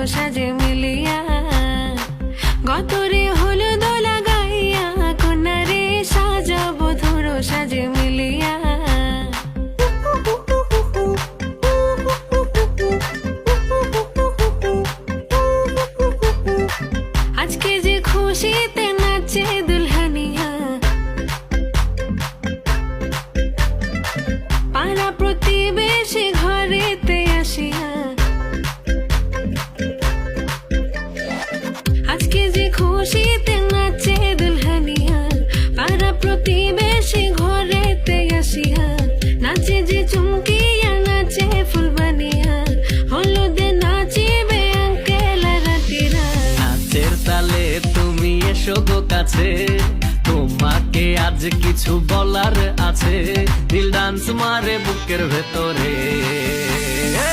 সাজে মিলিয়া গতরে হলুদ লাগাইয়া কন্যারে সাজাবো ধরো সাজে মিলিয়া আজকে যে খুশিতে নাচে দুলহানিয়া পাড়া প্রতিবেশী ঘরেতে আসিয়া আজকে যে খুশিতে নাচে দুলহানিয়া পাড়া প্রতিবেশী ঘরেতে আসিয়া নাচে যে চুমকিয়া নাচে ফুলবানিয়া হলুদে নাচিবে আঙ্কেল রাতিরা নাচের তালে তুমি এসো গো কাছে তোমাকে আজ কিছু বলার আছে দিল ডান্স মারে বুকের ভেতরে